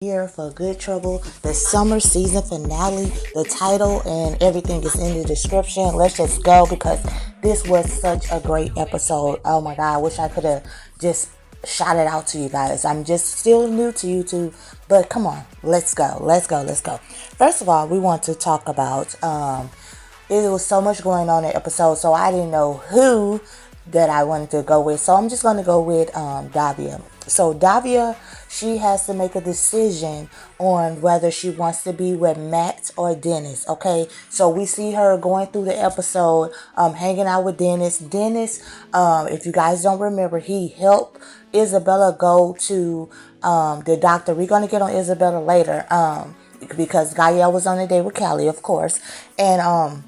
Here for Good Trouble, the summer season finale. The title and everything is in the description. Let's just go because this was such a great episode. Oh my God, I wish I could have just shout it out to you guys. I'm just still new to YouTube, but come on, let's go. First of all, we want to talk about there was so much going on in the episode, so I didn't know who that I wanted to go with. So I'm just going to go with DAVIA. So DAVIA, she has to make a decision on whether she wants to be with Matt or Dennis. Okay, so we see her going through the episode, hanging out with Dennis. Dennis, if you guys don't remember, he helped Isabella go to the doctor. We're going to get on Isabella later because GAEL was on a date with Callie, of course. And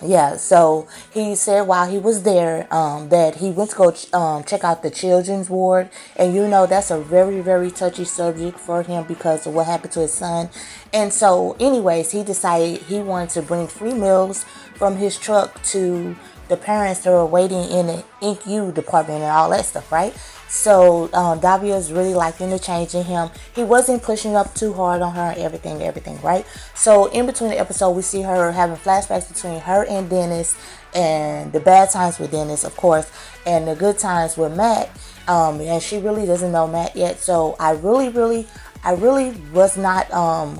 yeah, so he said while he was there that he went to go check out the children's ward. And you know that's a very, very touchy subject for him because of what happened to his son. And so anyways, he decided he wanted to bring free meals from his truck to the parents that were waiting in the INCU department and all that stuff, right? So Davia is really liking the change in him. He wasn't pushing up too hard on her and everything, right? So in between the episode, we see her having flashbacks between her and Dennis, and the bad times with Dennis, of course, and the good times with Matt. And she really doesn't know Matt yet. So I really was not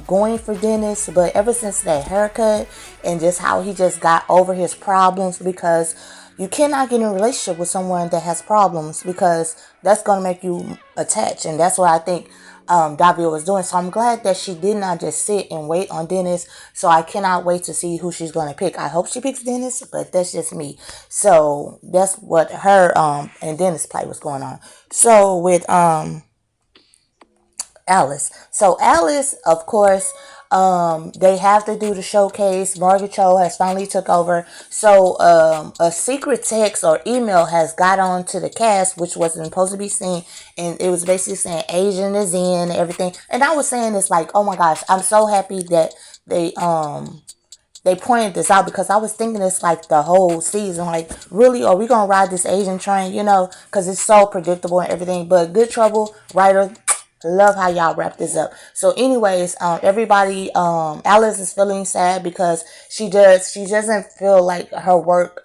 going for Dennis, but ever since that haircut and just how he just got over his problems, because you cannot get in a relationship with someone that has problems because that's going to make you attached. And that's what I think Davia was doing. So I'm glad that she did not just sit and wait on Dennis. So I cannot wait to see who she's going to pick. I hope she picks Dennis, but that's just me. So that's what her and Dennis play was going on. So with Alice. So Alice, of course, they have to do the showcase. Margaret Cho has finally took over. So a secret text or email has got on to the cast, which wasn't supposed to be seen, and it was basically saying Asian is in and everything. And I was saying this like, oh my gosh, I'm so happy that they pointed this out, because I was thinking it's like the whole season, like really, are we gonna ride this Asian train, you know, because it's so predictable and everything. But Good Trouble writer, love how y'all wrap this up. So anyways, everybody, Alice is feeling sad because she doesn't feel like her work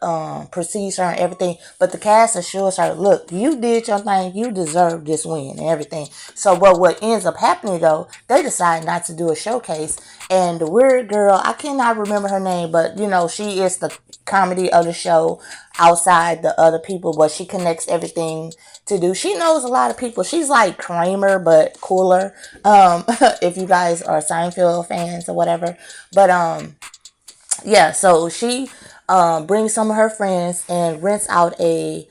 precedes her and everything, but the cast assures her, look, you did your thing, you deserve this win and everything. So what ends up happening though, they decide not to do a showcase, and the weird girl, I cannot remember her name, but you know, she is the comedy of the show outside the other people, but she connects everything to do. She knows a lot of people. She's like Kramer, but cooler. If you guys are Seinfeld fans or whatever. But yeah, so she brings some of her friends and rents out a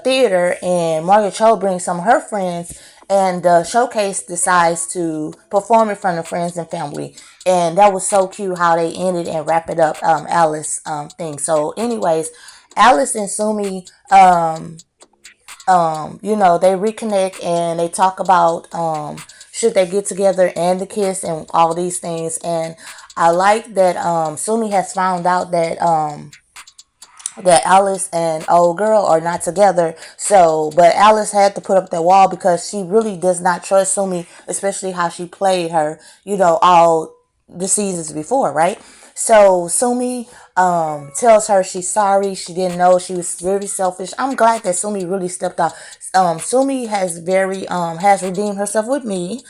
theater, and Margaret Cho brings some of her friends, and the showcase decides to perform in front of friends and family. And that was so cute how they ended and wrap it up, Alice thing. So anyways, Alice and Sumi, you know, they reconnect and they talk about should they get together and the kiss and all these things. And I like that Sumi has found out that that Alice and old girl are not together. So, but Alice had to put up that wall because she really does not trust Sumi, especially how she played her, you know, all the seasons before, right? So Sumi tells her she's sorry. She didn't know. She was very selfish. I'm glad that Sumi really stepped up. Sumi has has redeemed herself with me.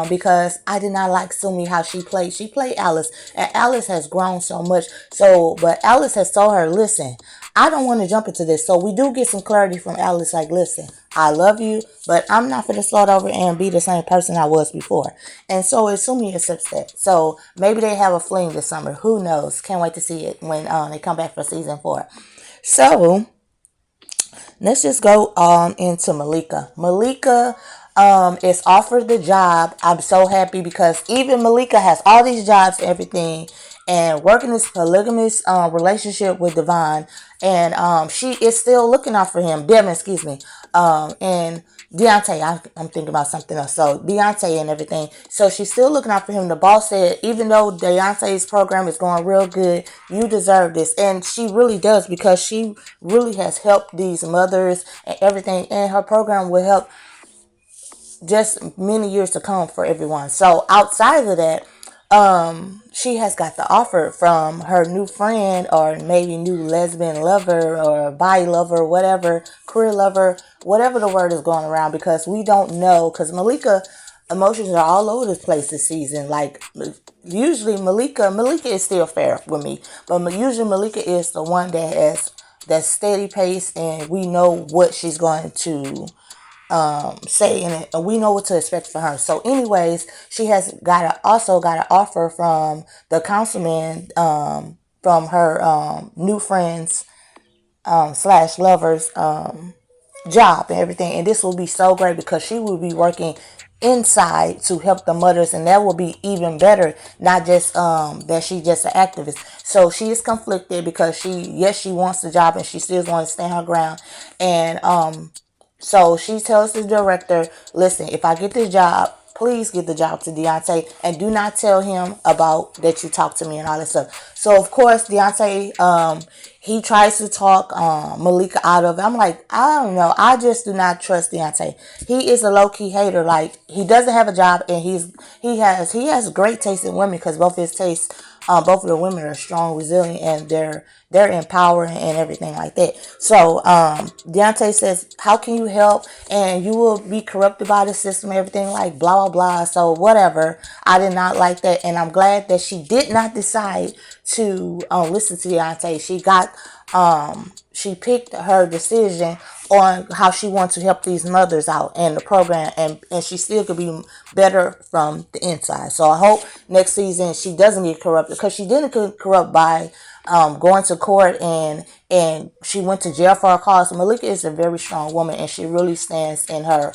Because I did not like Sumi how she played. She played Alice, and Alice has grown so much. So, but Alice has told her, listen, I don't want to jump into this. So we do get some clarity from Alice, like, listen, I love you, but I'm not going to start over and be the same person I was before. And so Sumi accepts that. So maybe they have a fling this summer. Who knows? Can't wait to see it when they come back for season 4. So let's just go into Malika. Malika is offered the job. I'm so happy because even Malika has all these jobs and everything, and working this polygamous relationship with Devon, and she is still looking out for him. Devin, excuse me. And Deontay, I'm thinking about something else. So Deontay and everything. So she's still looking out for him. The boss said, even though Deontay's program is going real good, you deserve this. And she really does, because she really has helped these mothers and everything. And her program will help just many years to come for everyone. So outside of that, she has got the offer from her new friend, or maybe new lesbian lover or bi lover, whatever, queer lover, whatever the word is going around, because we don't know, because Malika emotions are all over the place this season. Like, usually Malika is still fair with me, but usually Malika is the one that has that steady pace, and we know what she's going to say, and we know what to expect for her. So anyways, she has also got an offer from the councilman, from her new friends slash lovers job and everything. And this will be so great because she will be working inside to help the mothers, and that will be even better. Not just that she's just an activist. So she is conflicted because she wants the job and she still wants to stand her ground. And so she tells the director, listen, if I get this job, please give the job to Deontay, and do not tell him about that you talked to me and all that stuff. So of course Deontay, he tries to talk Malika out of it. I'm like, I don't know. I just do not trust Deontay. He is a low-key hater. Like, he doesn't have a job, and he has great taste in women, because both his tastes, both of the women are strong, resilient, and they're empowering and everything like that. So Deontay says, how can you help? And you will be corrupted by the system, everything, like blah blah blah. So whatever. I did not like that, and I'm glad that she did not decide to listen to Deontay. She picked her decision on how she wants to help these mothers out and the program, and she still could be better from the inside. So I hope next season she doesn't get corrupted, because she didn't get corrupt by going to court, and she went to jail for her cause. Malika is a very strong woman, and she really stands in her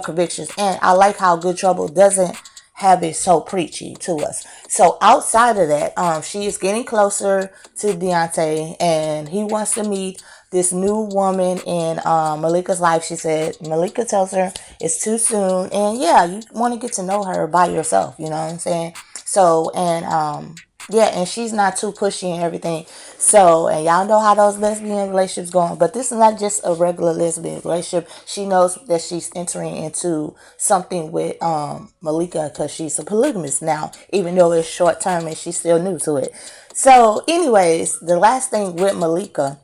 convictions. And I like how Good Trouble doesn't have it so preachy to us. So outside of that, she is getting closer to Deontay, and he wants to meet this new woman in Malika's life. She said Malika tells her it's too soon, and yeah, you want to get to know her by yourself, you know what I'm saying? So, and yeah, and she's not too pushy and everything. So, and y'all know how those lesbian relationships going. But this is not just a regular lesbian relationship. She knows that she's entering into something with Malika, because she's a polygamist now, even though it's short term and she's still new to it. So, anyways, the last thing with Malika,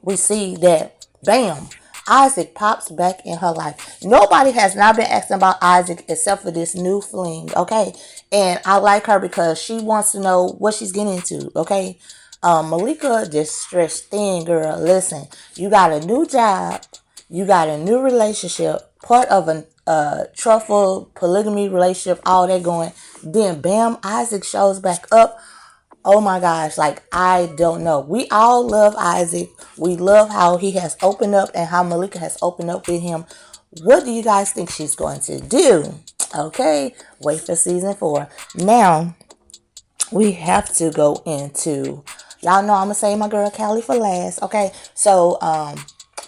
we see that, bam, Isaac pops back in her life. Nobody has not been asking about Isaac except for this new fling, okay? And I like her because she wants to know what she's getting into, okay? Malika just stretched thin, girl. Listen, you got a new job. You got a new relationship. Part of a truffle polygamy relationship, all that going. Then, bam, Isaac shows back up. Oh my gosh, like, I don't know. We all love Isaac. We love how he has opened up and how Malika has opened up with him. What do you guys think she's going to do? Okay, wait for season 4. Now, we have to go into, y'all know I'm going to say my girl Callie for last. Okay, so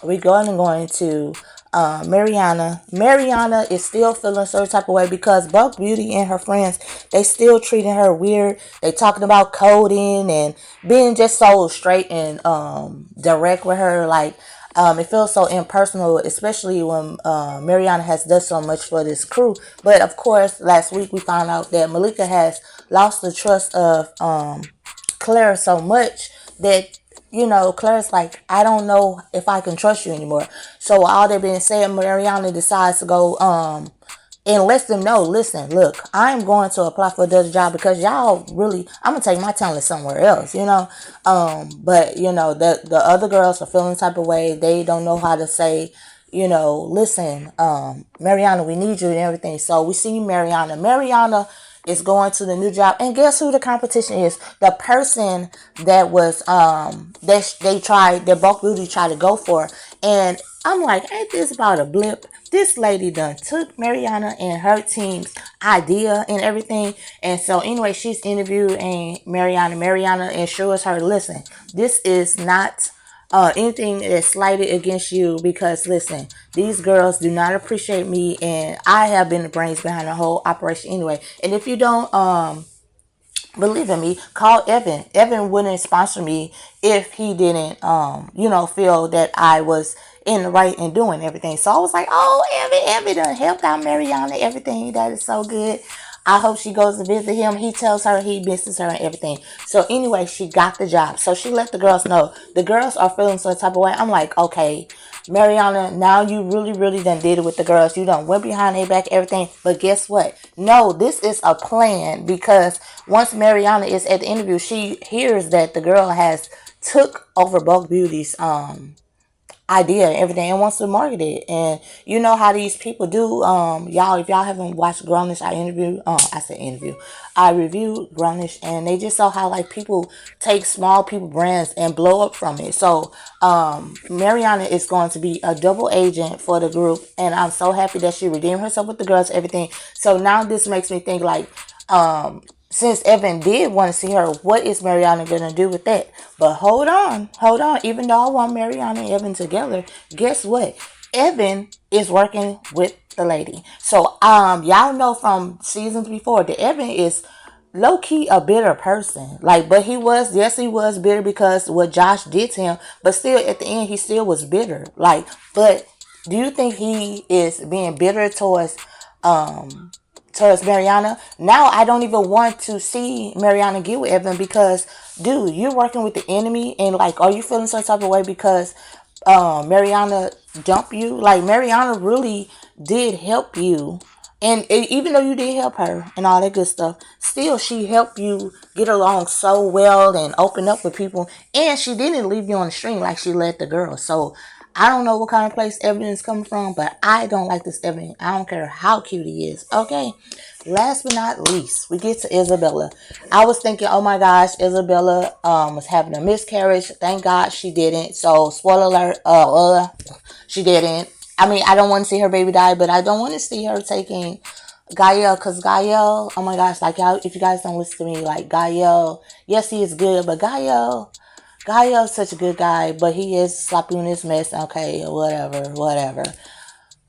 we're going to Mariana. Mariana is still feeling a certain type of way because Buck Beauty and her friends, they still treating her weird. They talking about coding and being just so straight and direct with her. Like, it feels so impersonal, especially when Mariana has done so much for this crew. But of course, last week we found out that Malika has lost the trust of Claire so much that, you know, Claire's like, I don't know if I can trust you anymore. So all they've been saying, Mariana decides to go and let them know, listen, look, I'm going to apply for another job because y'all really, I'm going to take my talent somewhere else, you know. But, you know, the other girls are feeling the type of way. They don't know how to say, you know, listen, Mariana, we need you and everything. So we see Mariana. Mariana is going to the new job, and guess who the competition is? The person that was that Bulk Beauty tried to go for. And I'm like, ain't this about a blip? This lady done took Mariana and her team's idea and everything. And so anyway, she's interviewing Mariana. Mariana assures her, listen, this is not anything that's slighted against you, because listen, these girls do not appreciate me, and I have been the brains behind the whole operation anyway. And if you don't believe in me, call Evan. Evan wouldn't sponsor me if he didn't you know, feel that I was in the right and doing everything. So I was like, oh, Evan done helped out Mariana, everything. That is so good. I hope she goes to visit him. He tells her he misses her and everything. So anyway, she got the job. So she let the girls know. The girls are feeling some type of way. I'm like, okay, Mariana, now you really done did it with the girls. You done went behind their back, everything. But guess what? No, this is a plan, because once Mariana is at the interview, she hears that the girl has took over Bulk Beauty's idea and everything and wants to market it. And you know how these people do. Y'all, if y'all haven't watched Grownish, I reviewed Grownish, and they just saw how like people take small people brands and blow up from it. So Mariana is going to be a double agent for the group, and I'm so happy that she redeemed herself with the girls, everything. So now this makes me think like, since Evan did want to see her, what is Mariana going to do with that? But hold on. Even though I want Mariana and Evan together, guess what? Evan is working with the lady. So, y'all know from seasons before that Evan is low-key a bitter person. Like, but he was bitter because what Josh did to him. But still, at the end, he still was bitter. Like, but do you think he is being bitter towards Mariana? Now I don't even want to see Mariana get with Evan, because dude, you're working with the enemy, and like, are you feeling some type of way because Mariana dumped you? Like, Mariana really did help you, and even though you did help her and all that good stuff, still she helped you get along so well and open up with people, and she didn't leave you on the string like she let the girls. So I don't know what kind of place Evan is coming from, but I don't like this Evan. I don't care how cute he is. Okay. Last but not least, we get to Isabella. I was thinking, oh my gosh, Isabella was having a miscarriage. Thank God she didn't. So, spoiler alert, she didn't. I mean, I don't want to see her baby die, but I don't want to see her taking Gael, because Gael, oh my gosh, like, y'all, if you guys don't listen to me, like, Gael, yes, he is good, but Gael's such a good guy, but he is sloppy in his mess. Okay, whatever.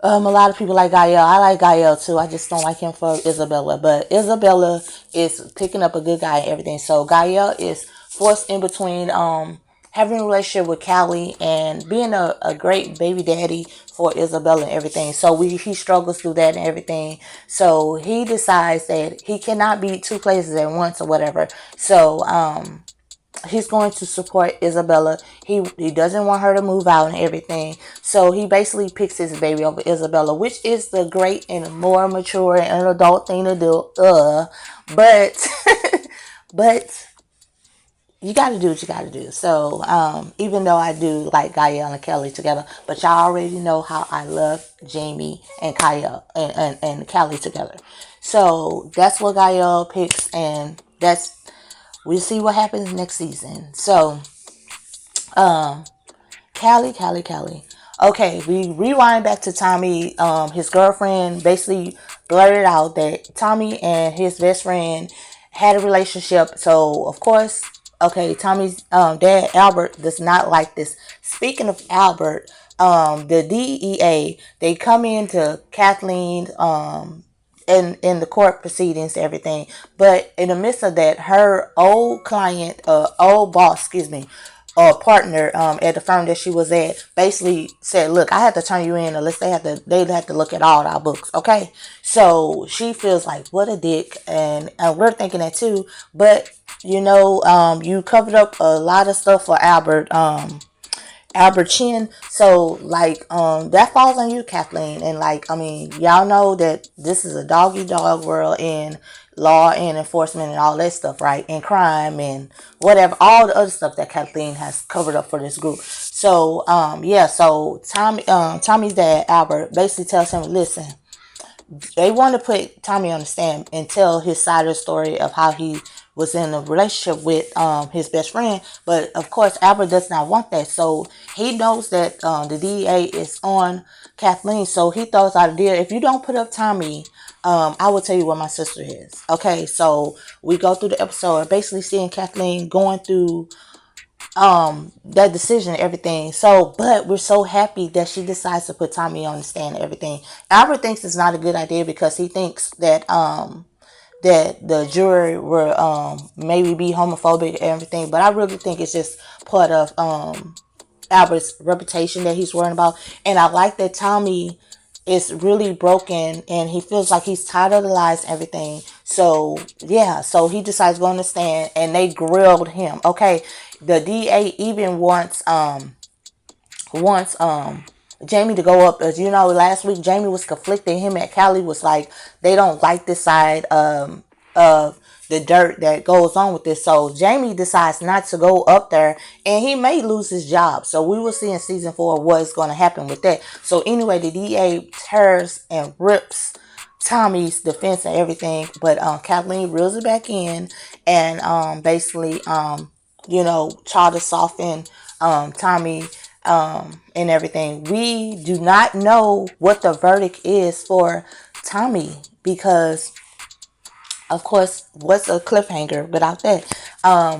A lot of people like Gael. I like Gael too. I just don't like him for Isabella. But Isabella is picking up a good guy and everything. So Gael is forced in between having a relationship with Callie and being a great baby daddy for Isabella and everything. So he struggles through that and everything. So he decides that he cannot be two places at once or whatever. So he's going to support Isabella. He doesn't want her to move out and everything. So he basically picks his baby over Isabella, which is the great and more mature and adult thing to do. But but you got to do what you got to do. So even though I do like Gael and Kelly together, but y'all already know how I love Jamie and Kyle and Kelly together. So that's what Gael picks, and we'll see what happens next season. So, Callie. Okay, we rewind back to Tommy. His girlfriend basically blurted out that Tommy and his best friend had a relationship. So, of course, okay, Tommy's dad, Albert, does not like this. Speaking of Albert, the DEA, they come into Kathleen, in the court proceedings, everything. But in the midst of that, her old client, old boss, partner at the firm that she was at, basically said, "Look, I had to turn you in unless they had to look at all our books." Okay, so she feels like, what a dick, and we're thinking that too. But you covered up a lot of stuff for Albert Chin. So like that falls on you, Kathleen. And like, I mean, y'all know that this is a doggy dog world in law and enforcement and all that stuff, right? And crime and whatever, all the other stuff that Kathleen has covered up for this group. So so Tommy's dad, Albert, basically tells him, listen, they want to put Tommy on the stand and tell his side of the story of how he was in a relationship with his best friend. But of course, Albert does not want that. So he knows that the DEA is on Kathleen. So he throws out a deal. If you don't put up Tommy, I will tell you where my sister is. Okay, so we go through the episode, basically seeing Kathleen going through that decision and everything. So, but we're so happy that she decides to put Tommy on the stand and everything. Albert thinks it's not a good idea because he thinks that that the jury will maybe be homophobic and everything. But I really think it's just part of Albert's reputation that he's worrying about. And I like that Tommy is really broken and he feels like he's tired of the lies and everything. So yeah, so he decides to go on the stand and they grilled him. Okay, the DA even wants Jamie to go up. As you know, last week Jamie was conflicted. Him and Callie was like they don't like this side of the dirt that goes on with this. So Jamie decides not to go up there and he may lose his job. So we will see in season 4 what's going to happen with that. So anyway, the DA tears and rips Tommy's defense and everything, but Kathleen reels it back in and basically try to soften Tommy and everything. We do not know what the verdict is for Tommy because of course, what's a cliffhanger without that? I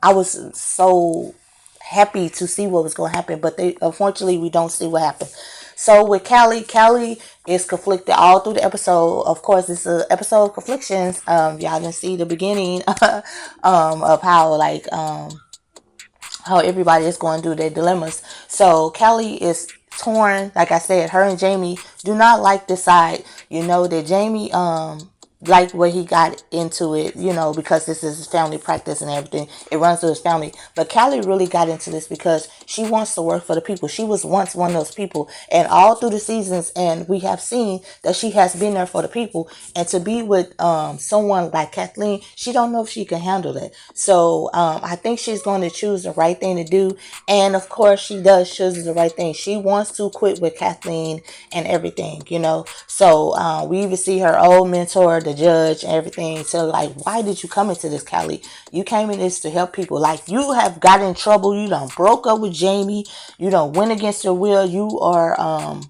was so happy to see what was going to happen, but unfortunately we don't see what happened. So with Callie is conflicted all through the episode. Of course, it's an episode of conflictions. Y'all can see the beginning of how everybody is going through their dilemmas. So Callie is torn. Like I said, her and Jamie do not like this side. You know that Jamie like where he got into it, because this is his family practice and everything. It runs through his family. But Callie really got into this because she wants to work for the people. She was once one of those people. And all through the seasons, and we have seen that she has been there for the people. And to be with someone like Kathleen, she don't know if she can handle it. So I think she's going to choose the right thing to do. And of course, she does choose the right thing. She wants to quit with Kathleen and everything, So we even see her old mentor, the judge and everything. So like, why did you come into this, Callie? You came in this to help people. Like, you have got in trouble. You done broke up with Jamie. You done went against your will. You are a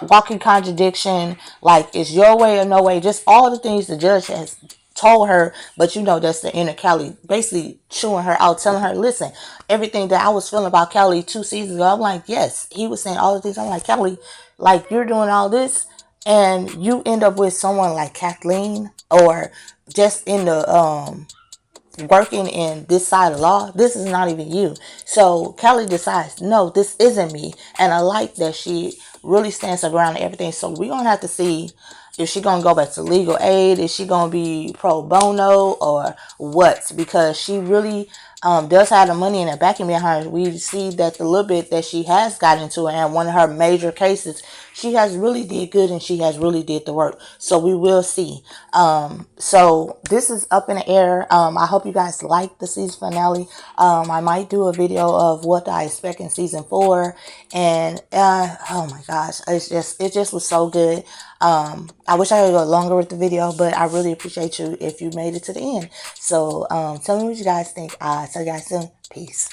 walking contradiction. Like, it's your way or no way. Just all the things the judge has told her, but that's the inner Callie basically chewing her out, telling her, listen, everything that I was feeling about Callie 2 seasons ago, I'm like, yes, he was saying all the things. I'm like, Callie, like, you're doing all this and you end up with someone like Kathleen or just in the working in this side of law. This is not even you. So Kelly decides, no, this isn't me. And I like that she really stands her ground and everything. So we're going to have to see if she's going to go back to legal aid. Is she going to be pro bono or what? Because she really does have the money in the backing behind her. We see that the little bit that she has got into it, and one of her major cases, she has really did good and she has really did the work. So we will see. So this is up in the air. I hope you guys like the season finale. I might do a video of what I expect in season 4. And oh my gosh, it just was so good. I wish I could go longer with the video, but I really appreciate you if you made it to the end. So tell me what you guys think. Tell you guys soon. Peace.